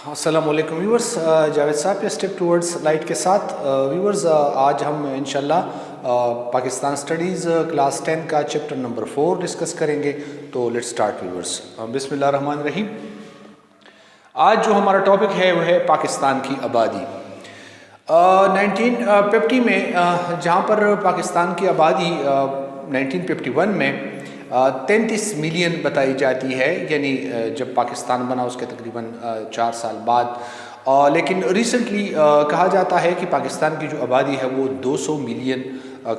السلام علیکم ویورز، جاوید صاحب کے اسٹیپ ٹورڈز لائٹ کے ساتھ ویورز آج ہم انشاءاللہ پاکستان سٹڈیز کلاس 10 کا چیپٹر نمبر 4 ڈسکس کریں گے. تو لیٹ سٹارٹ ویورز. بسم اللہ الرحمن الرحیم. آج جو ہمارا ٹاپک ہے وہ ہے پاکستان کی آبادی. 1950 میں جہاں پر پاکستان کی آبادی 1951 میں 33 ملین بتائی جاتی ہے، یعنی جب پاکستان بنا اس کے تقریباً 4 سال بعد. لیکن ریسنٹلی کہا جاتا ہے کہ پاکستان کی جو آبادی ہے وہ 200 ملین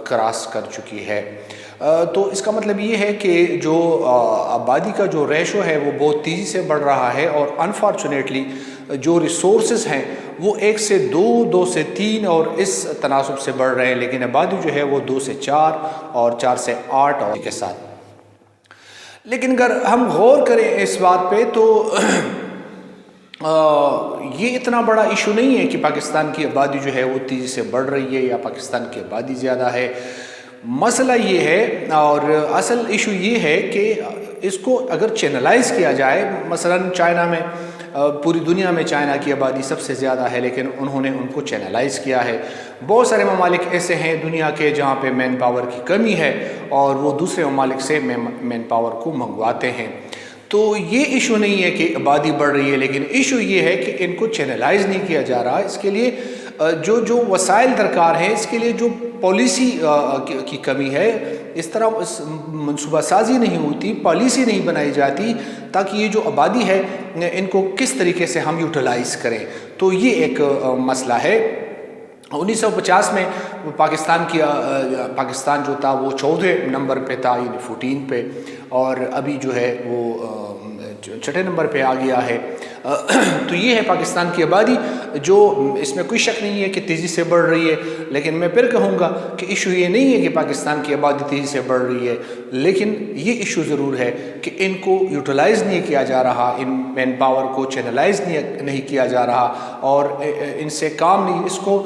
کراس کر چکی ہے. تو اس کا مطلب یہ ہے کہ جو آبادی کا جو ریشو ہے وہ بہت تیزی سے بڑھ رہا ہے، اور انفارچونیٹلی جو ریسورسز ہیں وہ 1 سے 2، 2 سے 3 اور اس تناسب سے بڑھ رہے ہیں، لیکن آبادی جو ہے وہ 2 سے 4 اور 4 سے 8 اور کے ساتھ. لیکن اگر ہم غور کریں اس بات پہ تو یہ اتنا بڑا ایشو نہیں ہے کہ پاکستان کی آبادی جو ہے وہ تیزی سے بڑھ رہی ہے یا پاکستان کی آبادی زیادہ ہے. مسئلہ یہ ہے اور اصل ایشو یہ ہے کہ اس کو اگر چینلائز کیا جائے، مثلا چائنا میں، پوری دنیا میں چائنا کی آبادی سب سے زیادہ ہے، لیکن انہوں نے ان کو چینلائز کیا ہے. بہت سارے ممالک ایسے ہیں دنیا کے جہاں پہ مین پاور کی کمی ہے اور وہ دوسرے ممالک سے مین پاور کو منگواتے ہیں. تو یہ ایشو نہیں ہے کہ آبادی بڑھ رہی ہے، لیکن ایشو یہ ہے کہ ان کو چینلائز نہیں کیا جا رہا. اس کے لیے جو وسائل درکار ہیں، اس کے لیے جو پالیسی کی کمی ہے، اس طرح منصوبہ سازی نہیں ہوتی، پالیسی نہیں بنائی جاتی تاکہ یہ جو آبادی ہے ان کو کس طریقے سے ہم یوٹیلائز کریں. تو یہ ایک مسئلہ ہے. 1950 میں پاکستان جو تھا وہ 14 نمبر پہ تھا، یعنی 14 پہ، اور ابھی جو ہے وہ 6 نمبر پہ آ گیا ہے. تو یہ ہے پاکستان کی آبادی، جو اس میں کوئی شک نہیں ہے کہ تیزی سے بڑھ رہی ہے. لیکن میں پھر کہوں گا کہ ایشو یہ نہیں ہے کہ پاکستان کی آبادی تیزی سے بڑھ رہی ہے، لیکن یہ ایشو ضرور ہے کہ ان کو یوٹیلائز نہیں کیا جا رہا، ان مین پاور کو چینلائز نہیں کیا جا رہا، اور ان سے کام نہیں. اس کو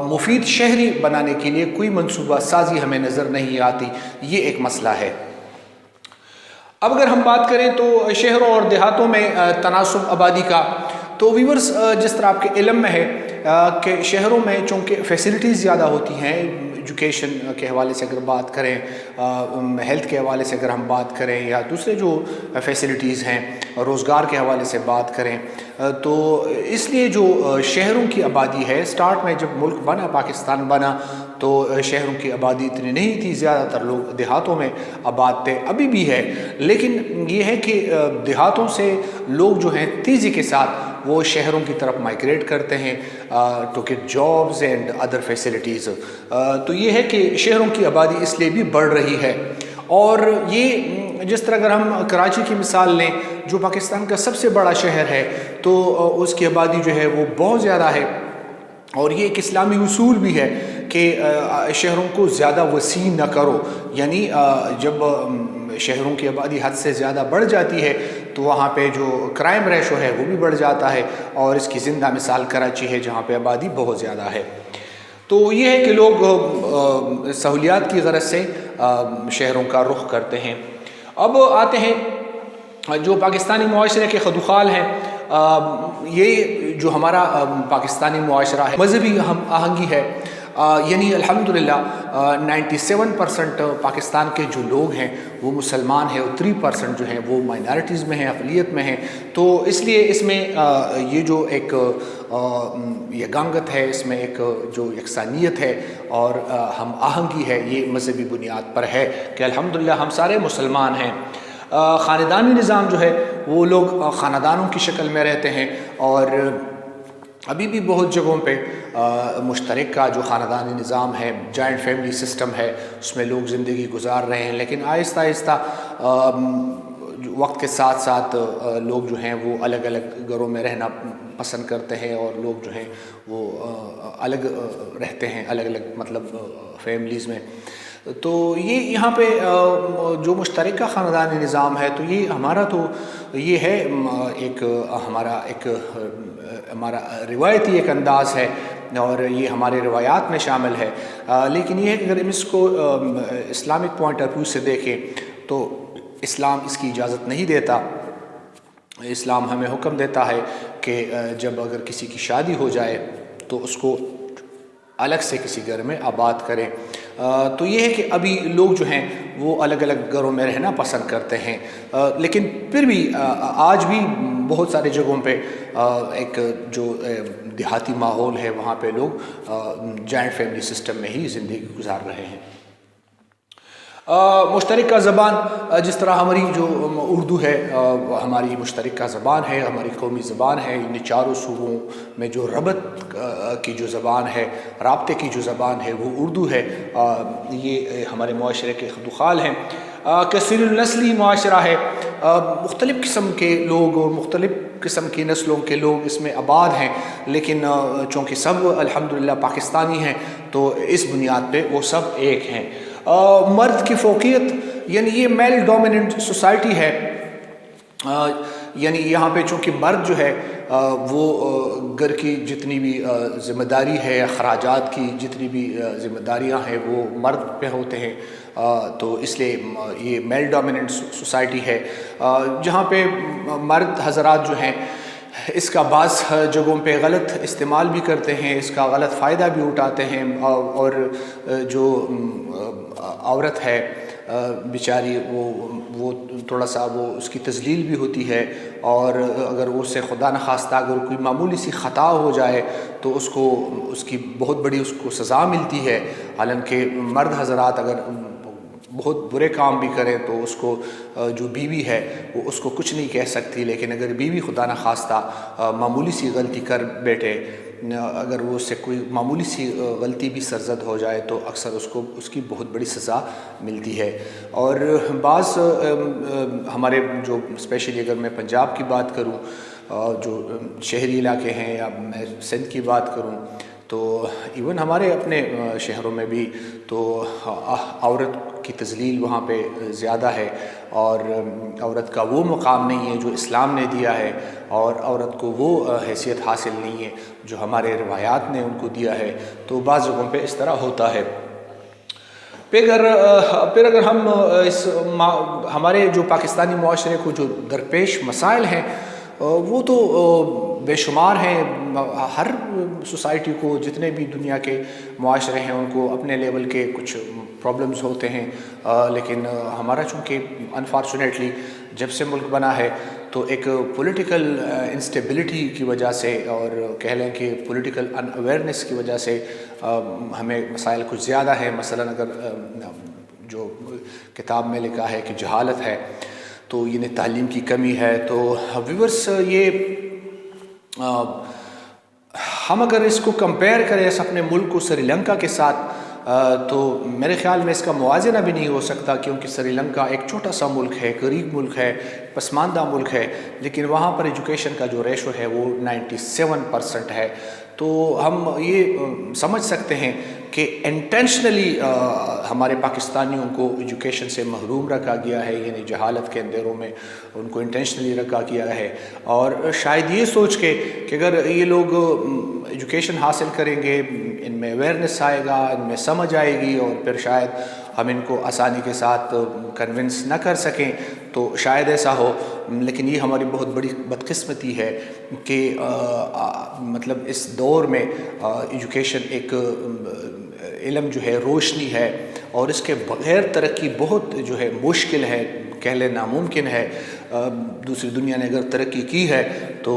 مفید شہری بنانے کے لیے کوئی منصوبہ سازی ہمیں نظر نہیں آتی. یہ ایک مسئلہ ہے. اب اگر ہم بات کریں تو شہروں اور دیہاتوں میں تناسب آبادی کا، تو ویورز جس طرح آپ کے علم میں ہے کہ شہروں میں چونکہ فیسلٹیز زیادہ ہوتی ہیں، ایجوکیشن کے حوالے سے اگر بات کریں، ہیلتھ کے حوالے سے اگر ہم بات کریں، یا دوسرے جو فیسلٹیز ہیں، روزگار کے حوالے سے بات کریں، تو اس لیے جو شہروں کی آبادی ہے، سٹارٹ میں جب ملک بنا، پاکستان بنا، تو شہروں کی آبادی اتنی نہیں تھی، زیادہ تر لوگ دیہاتوں میں آباد تھے، ابھی بھی ہے. لیکن یہ ہے کہ دیہاتوں سے لوگ جو ہیں تیزی کے ساتھ وہ شہروں کی طرف مائگریٹ کرتے ہیں to get jobs and other facilities. تو یہ ہے کہ شہروں کی آبادی اس لیے بھی بڑھ رہی ہے. اور یہ جس طرح اگر ہم کراچی کی مثال لیں، جو پاکستان کا سب سے بڑا شہر ہے، تو اس کی آبادی جو ہے وہ بہت زیادہ ہے. اور یہ ایک اسلامی اصول بھی ہے کہ شہروں کو زیادہ وسیع نہ کرو، یعنی جب شہروں کی آبادی حد سے زیادہ بڑھ جاتی ہے تو وہاں پہ جو کرائم ریشو ہے وہ بھی بڑھ جاتا ہے، اور اس کی زندہ مثال کراچی ہے جہاں پہ آبادی بہت زیادہ ہے. تو یہ ہے کہ لوگ سہولیات کی غرض سے شہروں کا رخ کرتے ہیں. اب آتے ہیں جو پاکستانی معاشرے کے خدوخال ہیں. یہ جو ہمارا پاکستانی معاشرہ ہے مذہبی ہم آہنگی ہے، یعنی الحمدللہ 97% پاکستان کے جو لوگ ہیں وہ مسلمان ہیں، اور 3% جو ہیں وہ مائنارٹیز میں ہیں، اقلیت میں ہیں. تو اس لیے اس میں یہ جو ایک یگانگت ہے، اس میں ایک جو یکسانیت ہے اور ہم آہنگی ہے، یہ مذہبی بنیاد پر ہے کہ الحمدللہ ہم سارے مسلمان ہیں. خاندانی نظام جو ہے وہ لوگ خاندانوں کی شکل میں رہتے ہیں، اور ابھی بھی بہت جگہوں پہ مشترک کا جو خاندانی نظام ہے، جوائنٹ فیملی سسٹم ہے، اس میں لوگ زندگی گزار رہے ہیں. لیکن آہستہ آہستہ وقت کے ساتھ ساتھ لوگ جو ہیں وہ الگ الگ گھروں میں رہنا پسند کرتے ہیں، اور لوگ جو ہیں وہ الگ رہتے ہیں، الگ الگ مطلب فیملیز میں. تو یہ یہاں پہ جو مشترکہ خاندانی نظام ہے، تو یہ ہمارا تو یہ ہے ایک ہمارا روایتی ایک انداز ہے، اور یہ ہمارے روایات میں شامل ہے. لیکن یہ ہے کہ اگر ہم اس کو اسلامک پوائنٹ آف ویو سے دیکھیں تو اسلام اس کی اجازت نہیں دیتا. اسلام ہمیں حکم دیتا ہے کہ جب اگر کسی کی شادی ہو جائے تو اس کو الگ سے کسی گھر میں آباد کریں. تو یہ ہے کہ ابھی لوگ جو ہیں وہ الگ الگ گھروں میں رہنا پسند کرتے ہیں، لیکن پھر بھی آج بھی بہت سارے جگہوں پہ ایک جو دیہاتی ماحول ہے وہاں پہ لوگ جوائنٹ فیملی سسٹم میں ہی زندگی گزار رہے ہیں. مشترکہ زبان، جس طرح ہماری جو اردو ہے ہماری مشترکہ زبان ہے، ہماری قومی زبان ہے، ان چاروں صوبوں میں جو ربط کی جو زبان ہے، رابطے کی جو زبان ہے وہ اردو ہے. یہ ہمارے معاشرے کے خدوخال ہیں. کثیر النسلی معاشرہ ہے، مختلف قسم کے لوگ اور مختلف قسم کی نسلوں کے لوگ اس میں آباد ہیں، لیکن چونکہ سب الحمدللہ پاکستانی ہیں تو اس بنیاد پہ وہ سب ایک ہیں. مرد کی فوقیت، یعنی یہ میل ڈومیننٹ سوسائٹی ہے، یعنی یہاں پہ چونکہ مرد جو ہے وہ گھر کی جتنی بھی ذمہ داری ہے، اخراجات کی جتنی بھی ذمہ داریاں ہیں وہ مرد پہ ہوتے ہیں، تو اس لیے یہ میل ڈومیننٹ سوسائٹی ہے جہاں پہ مرد حضرات جو ہیں اس کا بعض جگہوں پہ غلط استعمال بھی کرتے ہیں، اس کا غلط فائدہ بھی اٹھاتے ہیں، اور جو عورت ہے بیچاری وہ تھوڑا سا وہ اس کی تذلیل بھی ہوتی ہے، اور اگر وہ سے خدا نخواستہ اگر کوئی معمولی سی خطا ہو جائے تو اس کی بہت بڑی اس کو سزا ملتی ہے. حالانکہ مرد حضرات اگر بہت برے کام بھی کریں تو اس کو جو بیوی ہے وہ اس کو کچھ نہیں کہہ سکتی، لیکن اگر بیوی خدا نخواستہ معمولی سی غلطی کر بیٹھے، اگر وہ اس سے کوئی معمولی سی غلطی بھی سرزد ہو جائے تو اکثر اس کی بہت بڑی سزا ملتی ہے. اور بعض ہمارے جو اسپیشلی اگر میں پنجاب کی بات کروں، جو شہری علاقے ہیں، یا میں سندھ کی بات کروں، تو ایون ہمارے اپنے شہروں میں بھی تو عورت کی تذلیل وہاں پہ زیادہ ہے، اور عورت کا وہ مقام نہیں ہے جو اسلام نے دیا ہے، اور عورت کو وہ حیثیت حاصل نہیں ہے جو ہمارے روایات نے ان کو دیا ہے. تو بعض جگہوں پہ اس طرح ہوتا ہے. پھر اگر ہم ہمارے جو پاکستانی معاشرے کو جو درپیش مسائل ہیں وہ تو بے شمار ہیں. ہر سوسائٹی کو، جتنے بھی دنیا کے معاشرے ہیں ان کو اپنے لیول کے کچھ پرابلمز ہوتے ہیں، لیکن ہمارا چونکہ انفارچونیٹلی جب سے ملک بنا ہے تو ایک پولیٹیکل انسٹیبلٹی کی وجہ سے، اور کہہ لیں کہ پولیٹیکل ان اویئرنیس کی وجہ سے ہمیں مسائل کچھ زیادہ ہیں. مثلا اگر جو کتاب میں لکھا ہے کہ جہالت ہے، تو یہ تعلیم کی کمی ہے. تو ویورس یہ ہم اگر اس کو کمپیئر کریں اپنے ملک کو سری لنکا کے ساتھ، تو میرے خیال میں اس کا موازنہ بھی نہیں ہو سکتا، کیونکہ سری لنکا ایک چھوٹا سا ملک ہے، غریب ملک ہے، پسماندہ ملک ہے، لیکن وہاں پر ایجوکیشن کا جو ریشو ہے وہ 97% ہے. تو ہم یہ سمجھ سکتے ہیں کہ انٹینشنلی ہمارے پاکستانیوں کو ایجوکیشن سے محروم رکھا گیا ہے، یعنی جہالت کے اندھیروں میں ان کو انٹینشنلی رکھا گیا ہے. اور شاید یہ سوچ کے کہ اگر یہ لوگ ایجوکیشن حاصل کریں گے، ان میں اویئرنیس آئے گا، ان میں سمجھ آئے گی، اور پھر شاید ہم ان کو آسانی کے ساتھ کنونس نہ کر سکیں، تو شاید ایسا ہو. لیکن یہ ہماری بہت بڑی بدقسمتی ہے کہ مطلب اس دور میں ایجوکیشن ایک علم جو ہے روشنی ہے، اور اس کے بغیر ترقی بہت جو ہے مشکل ہے، کہہ لیں ناممکن ہے. دوسری دنیا نے اگر ترقی کی ہے تو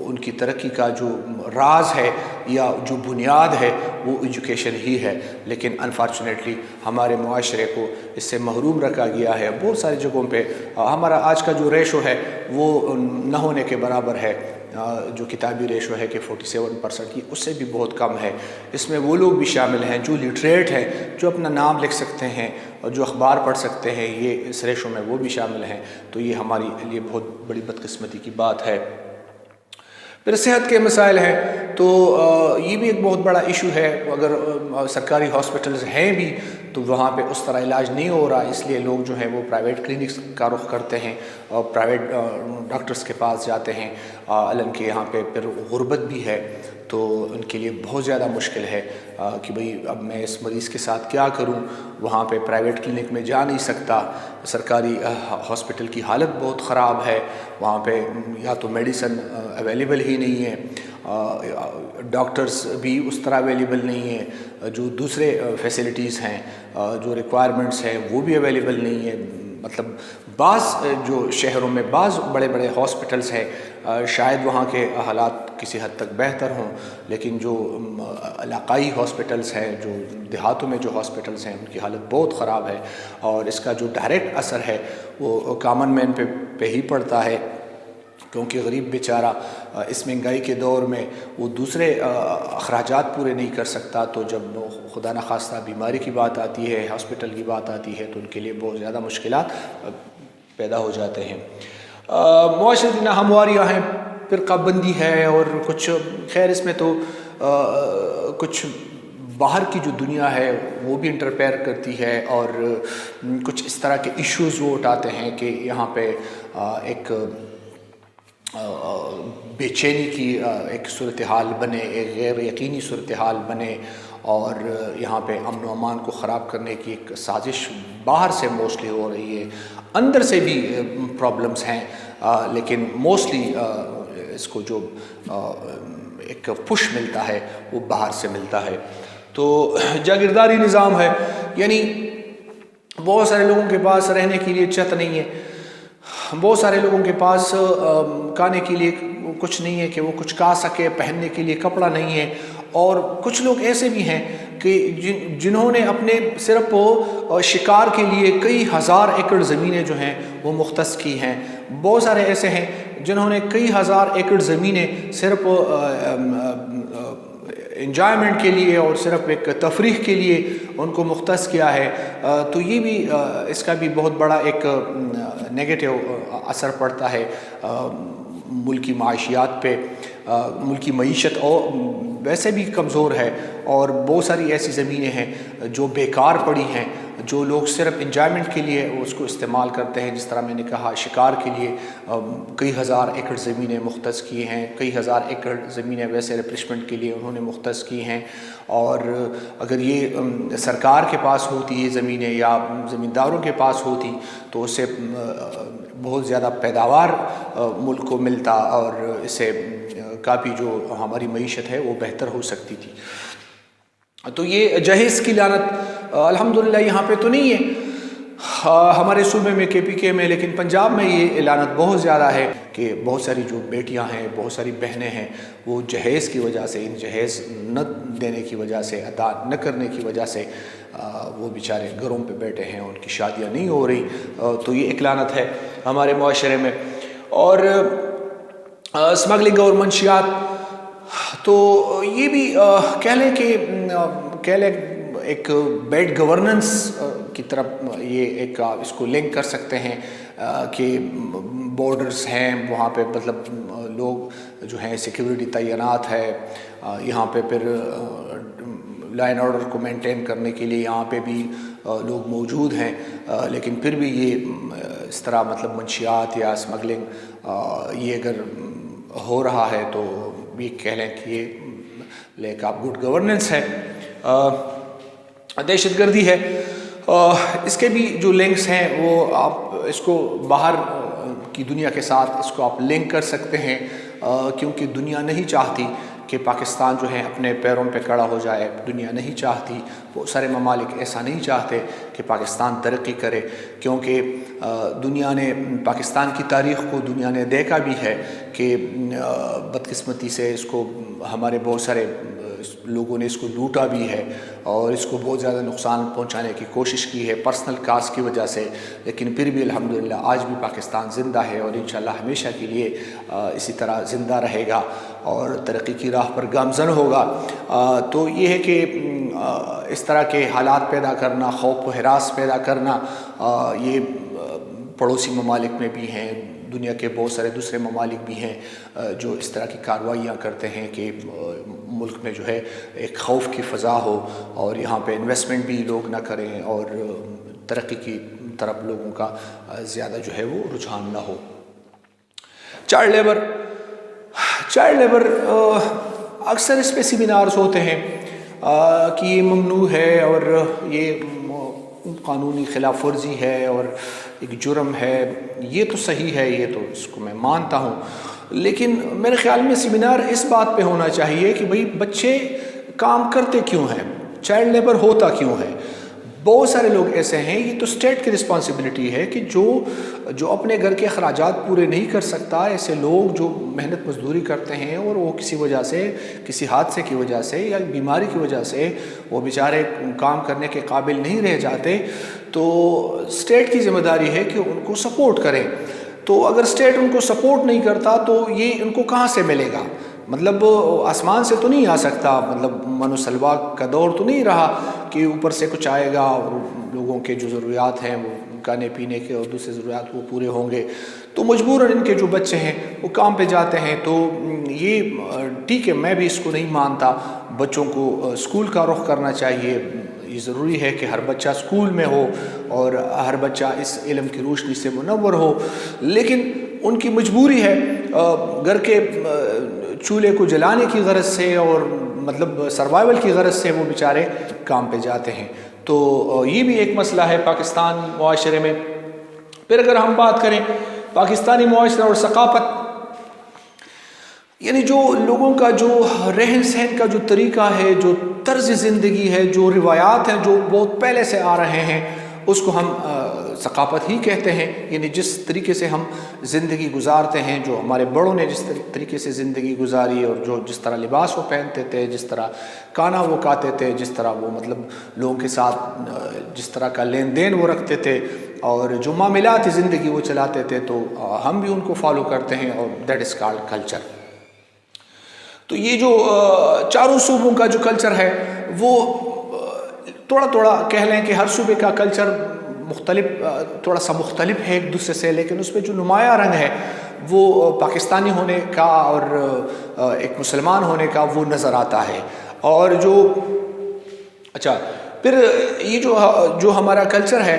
ان کی ترقی کا جو راز ہے یا جو بنیاد ہے وہ ایجوکیشن ہی ہے. لیکن انفارچونیٹلی ہمارے معاشرے کو اس سے محروم رکھا گیا ہے. بہت ساری جگہوں پہ ہمارا آج کا جو ریشو ہے وہ نہ ہونے کے برابر ہے. جو کتابی ریشو ہے کہ 47% کی، اس سے بھی بہت کم ہے. اس میں وہ لوگ بھی شامل ہیں جو لٹریٹ ہیں، جو اپنا نام لکھ سکتے ہیں اور جو اخبار پڑھ سکتے ہیں، یہ اس ریشو میں وہ بھی شامل ہیں. تو یہ ہماری لیے بہت بڑی بدقسمتی کی بات ہے. پھر صحت کے مسائل ہیں، تو یہ بھی ایک بہت بڑا ایشو ہے. اگر سرکاری ہاسپٹلز ہیں بھی تو وہاں پہ اس طرح علاج نہیں ہو رہا، اس لیے لوگ جو ہیں وہ پرائیویٹ کلینکس کا رخ کرتے ہیں اور پرائیویٹ ڈاکٹرز کے پاس جاتے ہیں، علم کہ یہاں پہ پھر غربت بھی ہے، تو ان کے لیے بہت زیادہ مشکل ہے کہ بھئی اب میں اس مریض کے ساتھ کیا کروں، وہاں پہ پرائیویٹ کلینک میں جا نہیں سکتا، سرکاری ہاسپٹل کی حالت بہت خراب ہے، وہاں پہ یا تو میڈیسن اویلیبل ہی نہیں ہے، ڈاکٹرز بھی اس طرح اویلیبل نہیں ہے، جو دوسرے فیسلٹیز ہیں جو ریکوائرمنٹس ہیں وہ بھی اویلیبل نہیں ہے، مطلب بعض جو شہروں میں بعض بڑے بڑے ہاسپٹلز ہیں شاید وہاں کے حالات کسی حد تک بہتر ہوں، لیکن جو علاقائی ہاسپٹلز ہیں، جو دیہاتوں میں جو ہاسپٹلز ہیں، ان کی حالت بہت خراب ہے، اور اس کا جو ڈائریکٹ اثر ہے وہ کامن مین پہ ہی پڑتا ہے، کیونکہ غریب بیچارہ اس مہنگائی کے دور میں وہ دوسرے اخراجات پورے نہیں کر سکتا، تو جب خدا نخواستہ بیماری کی بات آتی ہے، ہاسپٹل کی بات آتی ہے، تو ان کے لیے بہت زیادہ مشکلات پیدا ہو جاتے ہیں۔ معاشرتی ناہمواریاں ہیں، فرقہ بندی ہے، اور کچھ خیر اس میں تو کچھ باہر کی جو دنیا ہے وہ بھی انٹرفیئر کرتی ہے، اور کچھ اس طرح کے ایشوز وہ اٹھاتے ہیں کہ یہاں پہ ایک بے چینی کی ایک صورتحال بنے، ایک غیر یقینی صورتحال بنے، اور یہاں پہ امن و امان کو خراب کرنے کی ایک سازش باہر سے موسٹلی ہو رہی ہے، اندر سے بھی پرابلمز ہیں، لیکن موسٹلی اس کو جو ایک پش ملتا ہے وہ باہر سے ملتا ہے۔ تو جاگیرداری نظام ہے، یعنی بہت سارے لوگوں کے پاس رہنے کے لیے چھت نہیں ہے، بہت سارے لوگوں کے پاس کھانے کے لیے کچھ نہیں ہے کہ وہ کچھ کھا سکے، پہننے کے لیے کپڑا نہیں ہے، اور کچھ لوگ ایسے بھی ہیں کہ جنہوں نے اپنے صرف شکار کے لیے کئی ہزار ایکڑ زمینیں جو ہیں وہ مختص کی ہیں، بہت سارے ایسے ہیں جنہوں نے کئی ہزار ایکڑ زمینیں صرف انجوائمنٹ کے لیے اور صرف ایک تفریح کے لیے ان کو مختص کیا ہے، تو یہ بھی اس کا بھی بہت بڑا ایک نیگیٹو اثر پڑتا ہے ملکی معاشیات پہ، ملکی معیشت اور ویسے بھی کمزور ہے، اور بہت ساری ایسی زمینیں ہیں جو بیکار پڑی ہیں، جو لوگ صرف انجوائمنٹ کے لیے اس کو استعمال کرتے ہیں، جس طرح میں نے کہا شکار کے لیے کئی ہزار ایکڑ زمینیں مختص کی ہیں، کئی ہزار ایکڑ زمینیں ویسے ریفریشمنٹ کے لیے انہوں نے مختص کی ہیں، اور اگر یہ سرکار کے پاس ہوتی یہ زمینیں یا زمینداروں کے پاس ہوتی تو اس سے بہت زیادہ پیداوار ملک کو ملتا، اور اس سے کافی جو ہماری معیشت ہے وہ بہتر ہو سکتی تھی۔ تو یہ جہیز کی لعنت الحمدللہ یہاں پہ تو نہیں ہے ہمارے صوبے میں کے پی کے میں، لیکن پنجاب میں یہ لعنت بہت زیادہ ہے کہ بہت ساری جو بیٹیاں ہیں، بہت ساری بہنیں ہیں، وہ جہیز کی وجہ سے، ان جہیز نہ دینے کی وجہ سے، ادا نہ کرنے کی وجہ سے وہ بیچارے گھروں پہ بیٹھے ہیں، ان کی شادیاں نہیں ہو رہی، تو یہ ایک لعنت ہے ہمارے معاشرے میں۔ اور اسمگلنگ اور منشیات، تو یہ بھی کہہ لیں ایک بیڈ گورننس کی طرف یہ ایک اس کو لنک کر سکتے ہیں کہ بارڈرز ہیں وہاں پہ، مطلب لوگ جو ہیں سیکیورٹی تعینات ہے یہاں پہ، پھر لائن آرڈر کو مینٹین کرنے کے لیے یہاں پہ بھی لوگ موجود ہیں، لیکن پھر بھی یہ اس طرح مطلب منشیات یا اسمگلنگ یہ اگر ہو رہا ہے تو یہ کہہ لیں کہ یہ لیک آف گڈ گورننس ہے۔ دہشت گردی ہے، اس کے بھی جو لنکس ہیں وہ آپ اس کو باہر کی دنیا کے ساتھ اس کو آپ لنک کر سکتے ہیں، کیونکہ دنیا نہیں چاہتی کہ پاکستان جو ہے اپنے پیروں پہ کھڑا ہو جائے، دنیا نہیں چاہتی، بہت سارے ممالک ایسا نہیں چاہتے کہ پاکستان ترقی کرے، کیونکہ دنیا نے پاکستان کی تاریخ کو دنیا نے دیکھا بھی ہے کہ بدقسمتی سے اس کو ہمارے بہت سارے لوگوں نے اس کو لوٹا بھی ہے اور اس کو بہت زیادہ نقصان پہنچانے کی کوشش کی ہے پرسنل کاز کی وجہ سے، لیکن پھر بھی الحمدللہ آج بھی پاکستان زندہ ہے اور انشاءاللہ ہمیشہ کے لیے اسی طرح زندہ رہے گا اور ترقی کی راہ پر گامزن ہوگا۔ تو یہ ہے کہ اس طرح کے حالات پیدا کرنا، خوف و ہراس پیدا کرنا، یہ پڑوسی ممالک میں بھی ہیں، دنیا کے بہت سارے دوسرے ممالک بھی ہیں جو اس طرح کی کارروائیاں کرتے ہیں کہ ملک میں جو ہے ایک خوف کی فضا ہو اور یہاں پہ انویسٹمنٹ بھی لوگ نہ کریں اور ترقی کی طرف لوگوں کا زیادہ جو ہے وہ رجحان نہ ہو۔ چائلڈ لیبر اکثر اس پہ سیمینارز ہوتے ہیں کہ یہ ممنوع ہے اور یہ قانونی خلاف ورزی ہے اور ایک جرم ہے۔ یہ تو صحیح ہے، یہ تو اس کو میں مانتا ہوں، لیکن میرے خیال میں سیمینار اس بات پہ ہونا چاہیے کہ بھئی بچے کام کرتے کیوں ہیں، چائلڈ لیبر ہوتا کیوں ہے۔ بہت سارے لوگ ایسے ہیں، یہ تو اسٹیٹ کی رسپانسبلٹی ہے کہ جو اپنے گھر کے اخراجات پورے نہیں کر سکتا، ایسے لوگ جو محنت مزدوری کرتے ہیں اور وہ کسی وجہ سے، کسی حادثے کی وجہ سے یا بیماری کی وجہ سے وہ بیچارے کام کرنے کے قابل نہیں رہ جاتے، تو اسٹیٹ کی ذمہ داری ہے کہ ان کو سپورٹ کریں۔ تو اگر اسٹیٹ ان کو سپورٹ نہیں کرتا تو یہ ان کو کہاں سے ملے گا؟ مطلب آسمان سے تو نہیں آ سکتا، مطلب من و سلوا کا دور تو نہیں رہا کہ اوپر سے کچھ آئے گا اور لوگوں کے جو ضروریات ہیں وہ کھانے پینے کے اور دوسرے ضروریات وہ پورے ہوں گے۔ تو مجبوراً ان کے جو بچے ہیں وہ کام پہ جاتے ہیں۔ تو یہ ٹھیک ہے، میں بھی اس کو نہیں مانتا، بچوں کو اسکول کا رخ کرنا چاہیے، یہ ضروری ہے کہ ہر بچہ اسکول میں ہو اور ہر بچہ اس علم کی روشنی سے منور ہو، لیکن ان کی مجبوری ہے، گھر کے چولہے کو جلانے کی غرض سے اور مطلب سروائیول کی غرض سے وہ بیچارے کام پہ جاتے ہیں۔ تو یہ بھی ایک مسئلہ ہے پاکستان معاشرے میں۔ پھر اگر ہم بات کریں پاکستانی معاشرہ اور ثقافت، یعنی جو لوگوں کا جو رہن سہن کا جو طریقہ ہے، جو طرز زندگی ہے، جو روایات ہیں جو بہت پہلے سے آ رہے ہیں، اس کو ہم ثقافت ہی کہتے ہیں۔ یعنی جس طریقے سے ہم زندگی گزارتے ہیں، جو ہمارے بڑوں نے جس طریقے سے زندگی گزاری اور جو جس طرح لباس وہ پہنتے تھے، جس طرح کھانا وہ کھاتے تھے، جس طرح وہ مطلب لوگوں کے ساتھ جس طرح کا لین دین وہ رکھتے تھے اور جو معاملات زندگی وہ چلاتے تھے، تو ہم بھی ان کو فالو کرتے ہیں اور دیٹ از کالڈ کلچر۔ تو یہ جو چاروں صوبوں کا جو کلچر ہے وہ تھوڑا کہہ لیں کہ ہر صوبے کا کلچر مختلف، تھوڑا سا مختلف ہے ایک دوسرے سے، لیکن اس پہ جو نمایاں رنگ ہے وہ پاکستانی ہونے کا اور ایک مسلمان ہونے کا وہ نظر آتا ہے۔ اور جو پھر یہ جو ہمارا کلچر ہے،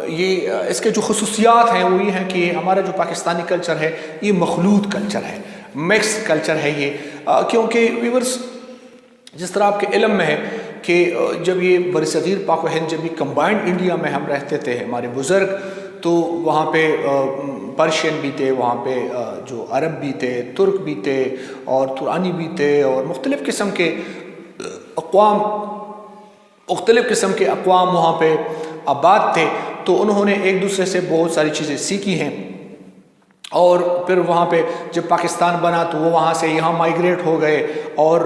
یہ اس کے جو خصوصیات ہیں وہ یہ ہیں کہ ہمارا جو پاکستانی کلچر ہے یہ مخلوط کلچر ہے، مکس کلچر ہے یہ، کیونکہ ویورز جس طرح آپ کے علم میں ہے کہ جب یہ برصغیر پاک و ہند، جب یہ کمبائنڈ انڈیا میں ہم رہتے تھے، ہمارے بزرگ، تو وہاں پہ پرشین بھی تھے، وہاں پہ جو عرب بھی تھے، ترک بھی تھے اور ترانی بھی تھے اور مختلف قسم کے اقوام وہاں پہ آباد تھے۔ تو انہوں نے ایک دوسرے سے بہت ساری چیزیں سیکھی ہیں، اور پھر وہاں پہ جب پاکستان بنا تو وہ وہاں سے یہاں مائیگریٹ ہو گئے اور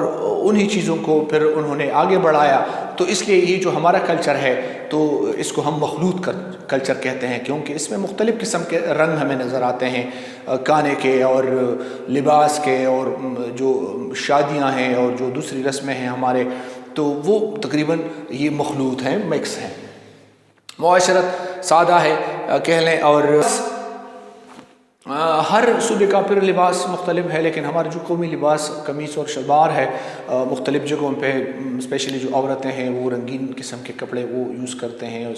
انہی چیزوں کو پھر انہوں نے آگے بڑھایا۔ تو اس لیے یہ جو ہمارا کلچر ہے تو اس کو ہم مخلوط کلچر کہتے ہیں، کیونکہ اس میں مختلف قسم کے رنگ ہمیں نظر آتے ہیں، کھانے کے اور لباس کے، اور جو شادیاں ہیں اور جو دوسری رسمیں ہیں ہمارے، تو وہ تقریباً یہ مخلوط ہیں، مکس ہیں۔ معاشرت سادہ ہے کہہ لیں، اور ہر صوبے کا پھر لباس مختلف ہے، لیکن ہمارا جو قومی لباس قمیص اور شلوار ہے، مختلف جگہوں پہ اسپیشلی جو عورتیں ہیں وہ رنگین قسم کے کپڑے وہ یوز کرتے ہیں،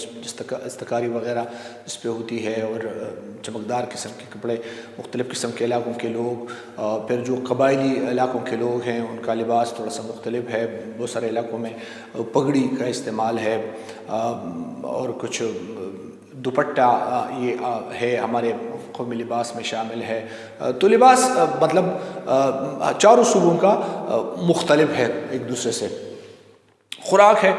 دستکاری وغیرہ اس پہ ہوتی ہے، اور چمکدار قسم کے کپڑے مختلف قسم کے علاقوں کے لوگ، پھر جو قبائلی علاقوں کے لوگ ہیں ان کا لباس تھوڑا سا مختلف ہے، بہت سارے علاقوں میں پگڑی کا استعمال ہے، اور کچھ دوپٹہ یہ ہے ہمارے قومی لباس میں شامل ہے۔ تو لباس مطلب چاروں صوبوں کا مختلف ہے ایک دوسرے سے۔ خوراک ہے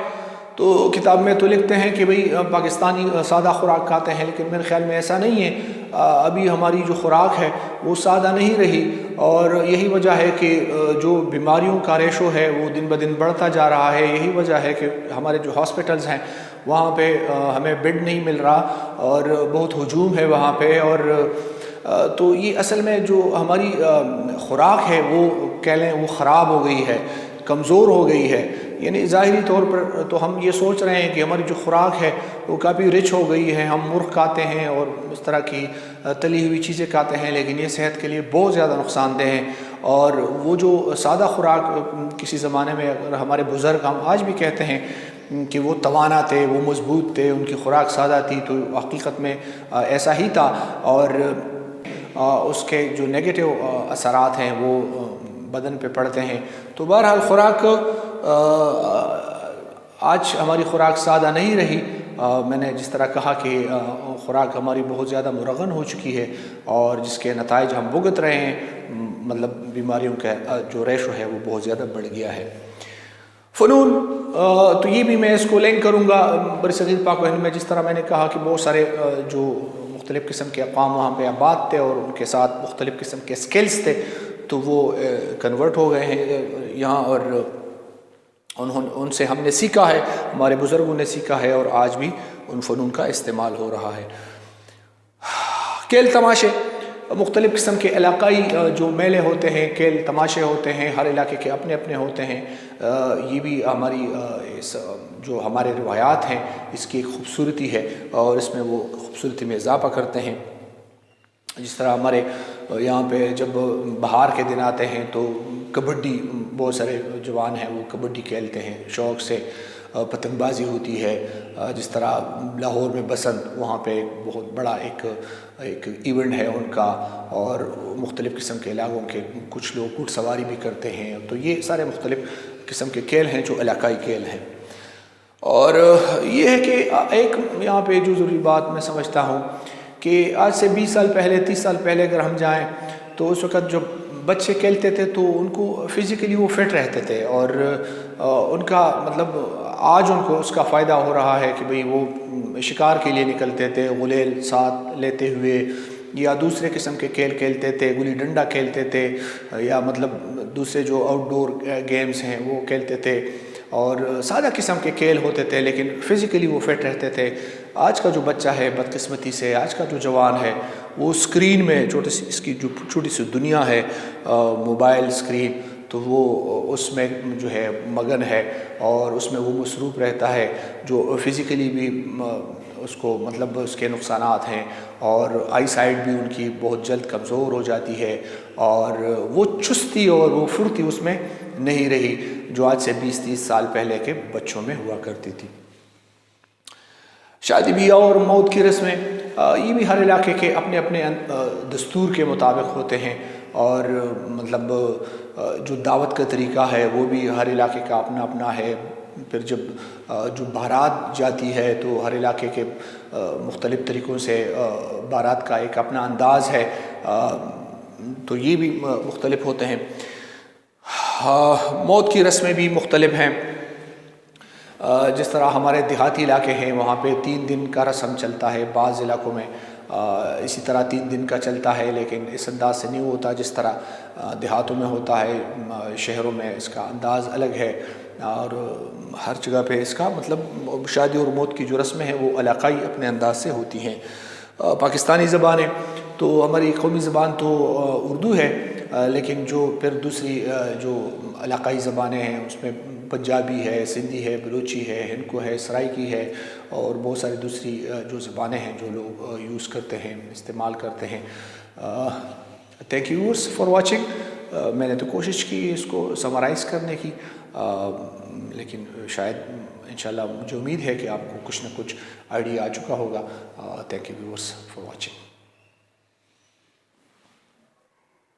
تو کتاب میں تو لکھتے ہیں کہ بھئی پاکستانی سادہ خوراک کھاتے ہیں، لیکن میرے خیال میں ایسا نہیں ہے۔ ابھی ہماری جو خوراک ہے وہ سادہ نہیں رہی، اور یہی وجہ ہے کہ جو بیماریوں کا ریشو ہے وہ دن بدن بڑھتا جا رہا ہے۔ یہی وجہ ہے کہ ہمارے جو ہاسپٹلز ہیں وہاں پہ ہمیں بیڈ نہیں مل رہا اور بہت ہجوم ہے وہاں پہ، اور تو یہ اصل میں جو ہماری خوراک ہے وہ کہہ لیں وہ خراب ہو گئی ہے، کمزور ہو گئی ہے۔ یعنی ظاہری طور پر تو ہم یہ سوچ رہے ہیں کہ ہماری جو خوراک ہے وہ کافی رچ ہو گئی ہے، ہم مرغ کھاتے ہیں اور اس طرح کی تلی ہوئی چیزیں کھاتے ہیں، لیکن یہ صحت کے لیے بہت زیادہ نقصان دہ ہیں۔ اور وہ جو سادہ خوراک کسی زمانے میں اگر ہمارے بزرگ ہم آج بھی کہتے ہیں کہ وہ توانا تھے، وہ مضبوط تھے، ان کی خوراک سادہ تھی، تو حقیقت میں ایسا ہی تھا، اور اس کے جو نیگیٹو اثرات ہیں وہ بدن پہ پڑتے ہیں۔ تو بہرحال خوراک آج ہماری خوراک سادہ نہیں رہی۔ میں نے جس طرح کہا کہ خوراک ہماری بہت زیادہ مرغن ہو چکی ہے، اور جس کے نتائج ہم بھگت رہے ہیں، مطلب بیماریوں کا جو ریشو ہے وہ بہت زیادہ بڑھ گیا ہے۔ فنون، تو یہ بھی میں اس کو لنک کروں گا برصغیر پاک و ہند میں، جس طرح میں نے کہا کہ بہت سارے جو مختلف قسم کے اقوام وہاں پہ آباد تھے، اور ان کے ساتھ مختلف قسم کے سکلز تھے، تو وہ کنورٹ ہو گئے ہیں یہاں، اور ان سے ہم نے سیکھا ہے، ہمارے بزرگوں نے سیکھا ہے، اور آج بھی ان فنون کا استعمال ہو رہا ہے۔ کھیل تماشے، مختلف قسم کے علاقائی جو میلے ہوتے ہیں، کھیل تماشے ہوتے ہیں، ہر علاقے کے اپنے اپنے ہوتے ہیں۔ یہ بھی ہماری جو ہمارے روایات ہیں اس کی ایک خوبصورتی ہے، اور اس میں وہ خوبصورتی میں اضافہ کرتے ہیں۔ جس طرح ہمارے یہاں پہ جب بہار کے دن آتے ہیں تو کبڈی، بہت سارے جوان ہیں وہ کبڈی کھیلتے ہیں شوق سے، پتنگ بازی ہوتی ہے۔ جس طرح لاہور میں بسنت، وہاں پہ ایک بہت بڑا ایک ایونٹ ہے ان کا، اور مختلف قسم کے علاقوں کے کچھ لوگ گھڑ سواری بھی کرتے ہیں۔ تو یہ سارے مختلف قسم کے کھیل ہیں جو علاقائی کھیل ہیں۔ اور یہ ہے کہ ایک یہاں پہ جو ضروری بات میں سمجھتا ہوں کہ آج سے 20 سال پہلے، 30 سال پہلے اگر ہم جائیں تو اس وقت جو بچے کھیلتے تھے تو ان کو فزیکلی وہ فٹ رہتے تھے، اور ان کا مطلب آج ان کو اس کا فائدہ ہو رہا ہے کہ بھئی وہ شکار کے لیے نکلتے تھے غلیل ساتھ لیتے ہوئے، یا دوسرے قسم کے کھیل کھیلتے تھے، گلی ڈنڈا کھیلتے تھے، یا مطلب دوسرے جو آؤٹ ڈور گیمز ہیں وہ کھیلتے تھے، اور سادہ قسم کے کھیل ہوتے تھے، لیکن فزیکلی وہ فٹ رہتے تھے۔ آج کا جو بچہ ہے بدقسمتی سے، آج کا جو جوان ہے وہ اسکرین میں اس کی جو چھوٹی سی دنیا ہے موبائل اسکرین، تو وہ اس میں جو ہے مگن ہے، اور اس میں وہ مصروف رہتا ہے، جو فزیکلی بھی اس کو مطلب اس کے نقصانات ہیں، اور آئی سائٹ بھی ان کی بہت جلد کمزور ہو جاتی ہے، اور وہ چستی اور وہ پھرتی اس میں نہیں رہی جو آج سے 20-30 سال پہلے کے بچوں میں ہوا کرتی تھی۔ شادی بیاہ اور موت کی رسمیں، یہ بھی ہر علاقے کے اپنے اپنے دستور کے مطابق ہوتے ہیں، اور مطلب جو دعوت کا طریقہ ہے وہ بھی ہر علاقے کا اپنا اپنا ہے۔ پھر جب جو بارات جاتی ہے تو ہر علاقے کے مختلف طریقوں سے بارات کا ایک اپنا انداز ہے، تو یہ بھی مختلف ہوتے ہیں۔ موت کی رسمیں بھی مختلف ہیں، جس طرح ہمارے دیہاتی علاقے ہیں وہاں پہ 3 دن کا رسم چلتا ہے، بعض علاقوں میں اسی طرح 3 دن کا چلتا ہے، لیکن اس انداز سے نہیں ہوتا جس طرح دیہاتوں میں ہوتا ہے۔ شہروں میں اس کا انداز الگ ہے، اور ہر جگہ پہ اس کا مطلب شادی اور موت کی جو رسمیں ہیں وہ علاقائی اپنے انداز سے ہوتی ہیں۔ پاکستانی زبانیں، تو ہماری قومی زبان تو اردو ہے، لیکن جو پھر دوسری جو علاقائی زبانیں ہیں اس میں پنجابی ہے، سندھی ہے، بلوچی ہے، ہندکو ہے، سرائیکی ہے، اور بہت ساری دوسری جو زبانیں ہیں جو لوگ یوز کرتے ہیں، استعمال کرتے ہیں۔ Thank you viewers for watching. میں نے تو کوشش کی اس کو سمرائز کرنے کی، لیکن شاید انشاءاللہ مجھے امید ہے کہ آپ کو کچھ نہ کچھ آئیڈیا آ چکا ہوگا۔ Thank you viewers for watching.